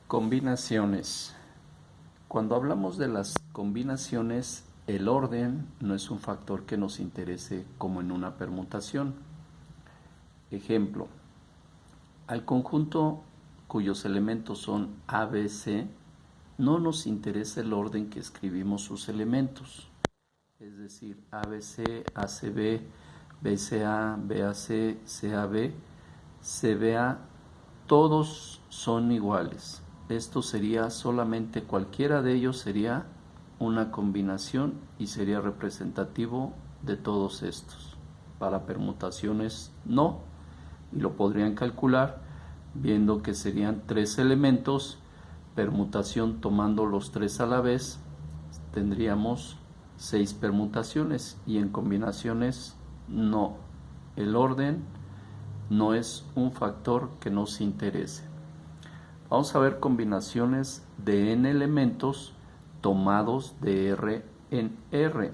Combinaciones. Cuando hablamos de las combinaciones, el orden no es un factor que nos interese como en una permutación. Ejemplo, al conjunto cuyos elementos son A, B, C, no nos interesa el orden que escribimos sus elementos. Es decir, ABC, ACB, BCA, BAC, CAB, CBA, todos son iguales. Esto sería solamente cualquiera de ellos sería una combinación y sería representativo de todos estos. Para permutaciones no, y lo podrían calcular viendo que serían 3 elementos, permutación tomando los 3 a la vez, tendríamos 6 permutaciones, y en combinaciones no. El orden no es un factor que nos interese. Vamos a ver combinaciones de n elementos tomados de R en R.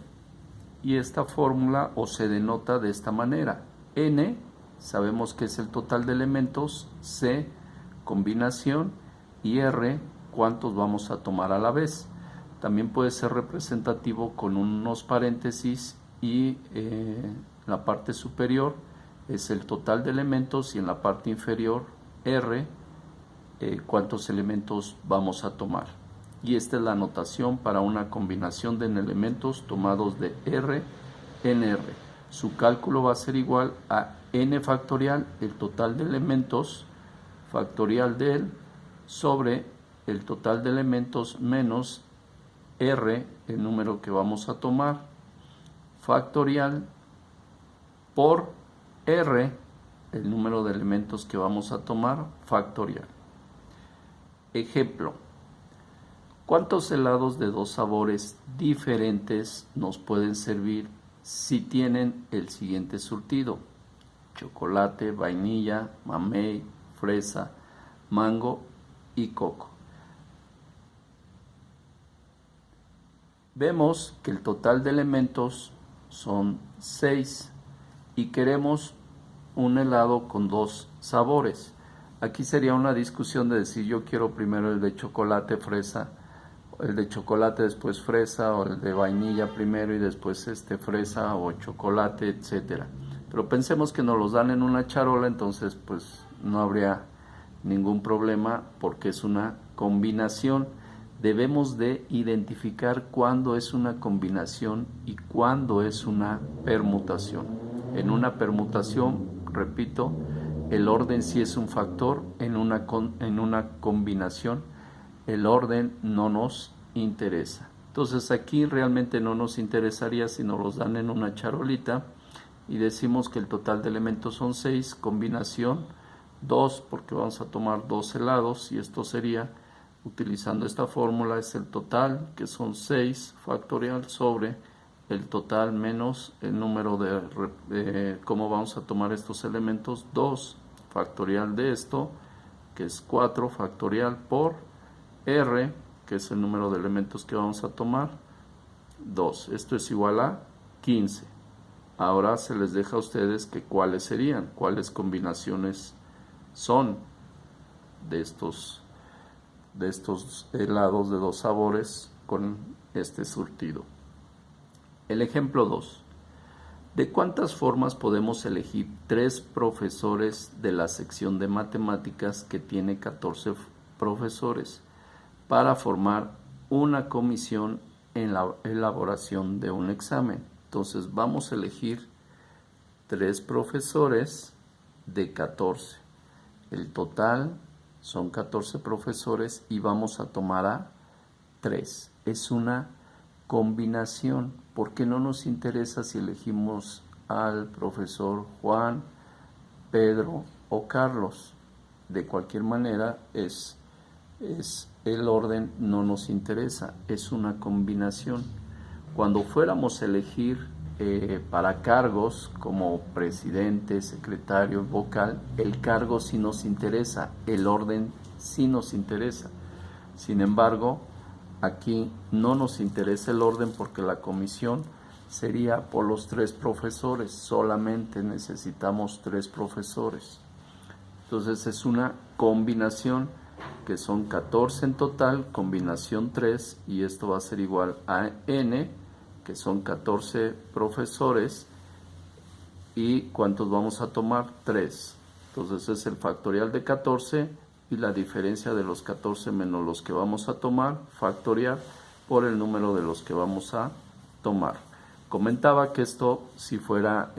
Y esta fórmula o se denota de esta manera. N sabemos que es el total de elementos, C combinación y R cuántos vamos a tomar a la vez. También puede ser representativo con unos paréntesis y la parte superior es el total de elementos y en la parte inferior R cuántos elementos vamos a tomar. Y esta es la notación para una combinación de elementos tomados de R en R. Su cálculo va a ser igual a n factorial, el total de elementos, factorial de él, sobre el total de elementos menos R, el número que vamos a tomar, factorial por R, el número de elementos que vamos a tomar, factorial. Ejemplo, ¿cuántos helados de 2 sabores diferentes nos pueden servir si tienen el siguiente surtido? Chocolate, vainilla, mamey, fresa, mango y coco. Vemos que el total de elementos son 6 y queremos un helado con 2 sabores. Aquí sería una discusión de decir yo quiero primero el de chocolate, fresa, el de chocolate después fresa, o el de vainilla primero y después fresa o chocolate, etcétera. Pero pensemos que nos los dan en una charola, entonces pues no habría ningún problema porque es una combinación. Debemos de identificar cuándo es una combinación y cuándo es una permutación. En una permutación, repito, el orden sí es un factor, en una combinación el orden no nos interesa. Entonces aquí realmente no nos interesaría si nos los dan en una charolita y decimos que el total de elementos son 6, combinación 2 porque vamos a tomar 2 helados y esto sería, utilizando esta fórmula, es el total que son 6 factorial sobre el total menos el número de cómo vamos a tomar estos elementos, 2 factorial de esto que es 4 factorial por R que es el número de elementos que vamos a tomar, 2. Esto es igual a 15. Ahora se les deja a ustedes que cuáles serían, cuáles combinaciones son de estos helados de 2 sabores con este surtido. El ejemplo 2. ¿De cuántas formas podemos elegir 3 profesores de la sección de matemáticas que tiene 14 profesores para formar una comisión en la elaboración de un examen? Entonces vamos a elegir 3 profesores de 14. El total son 14 profesores y vamos a tomar a 3. Es una combinación, porque no nos interesa si elegimos al profesor Juan, Pedro o Carlos. De cualquier manera es el orden no nos interesa, es una combinación. Cuando fuéramos a elegir para cargos como presidente, secretario, vocal, el cargo sí nos interesa, el orden sí nos interesa. Sin embargo, aquí no nos interesa el orden porque la comisión sería por los 3 profesores, solamente necesitamos 3 profesores. Entonces es una combinación que que son 14 en total, combinación 3, y esto va a ser igual a n, que son 14 profesores, y ¿cuántos vamos a tomar? 3. Entonces es el factorial de 14 y la diferencia de los 14 menos los que vamos a tomar, factorial por el número de los que vamos a tomar. Comentaba que esto, si fuera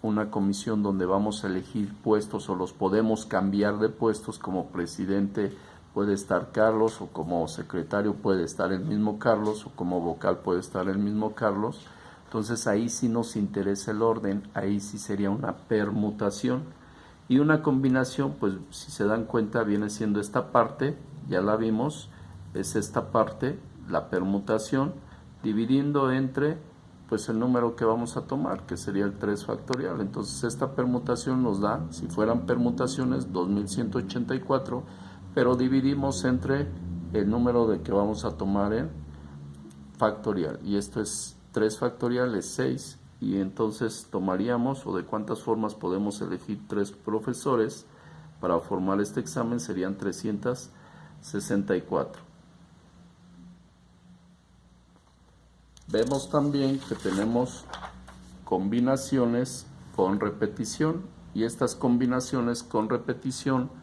una comisión donde vamos a elegir puestos o los podemos cambiar de puestos, como presidente puede estar Carlos, o como secretario puede estar el mismo Carlos, o como vocal puede estar el mismo Carlos, entonces ahí sí nos interesa el orden, ahí sí sería una permutación. Y una combinación, pues si se dan cuenta, viene siendo esta parte, ya la vimos, es esta parte, la permutación, dividiendo entre pues el número que vamos a tomar, que sería el 3 factorial. Entonces esta permutación nos da, si fueran permutaciones, 2184, pero dividimos entre el número de que vamos a tomar en factorial, y esto es 3 factorial, es 6, y entonces tomaríamos, o de cuántas formas podemos elegir 3 profesores para formar este examen, serían 364. Vemos también que tenemos combinaciones con repetición, y estas combinaciones con repetición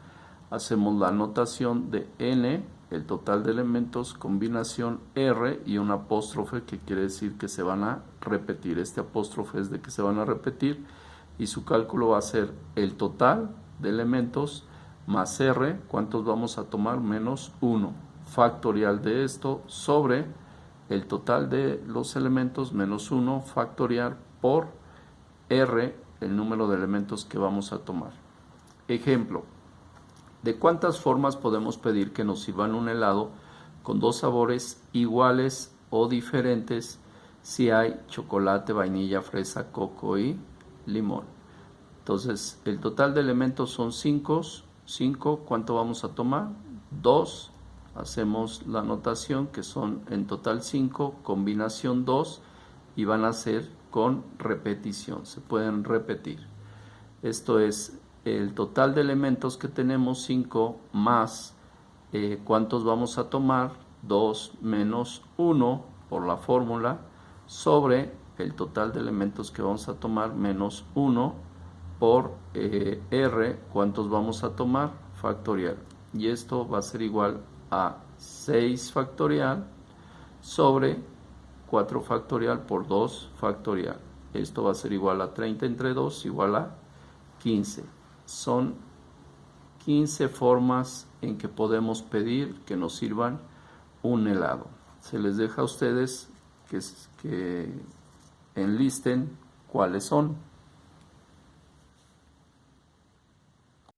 hacemos la notación de n, el total de elementos, combinación r y un apóstrofe, que quiere decir que se van a repetir. Este apóstrofe es de que se van a repetir, y su cálculo va a ser el total de elementos más r, ¿cuántos vamos a tomar? Menos 1, factorial de esto sobre el total de los elementos menos 1 factorial por r, el número de elementos que vamos a tomar. Ejemplo, ¿de cuántas formas podemos pedir que nos sirvan un helado con 2 sabores iguales o diferentes si hay chocolate, vainilla, fresa, coco y limón? Entonces, el total de elementos son 5, ¿cuánto vamos a tomar? 2, hacemos la notación que son en total 5, combinación 2, y van a ser con repetición, se pueden repetir. Esto es el total de elementos que tenemos, 5, más ¿cuántos vamos a tomar? 2 menos 1 por la fórmula, sobre el total de elementos que vamos a tomar, menos 1 por r, ¿cuántos vamos a tomar? Factorial. Y esto va a ser igual a 6 factorial sobre 4 factorial por 2 factorial. Esto va a ser igual a 30 entre 2, igual a 15. Son 15 formas en que podemos pedir que nos sirvan un helado. Se les deja a ustedes que enlisten cuáles son.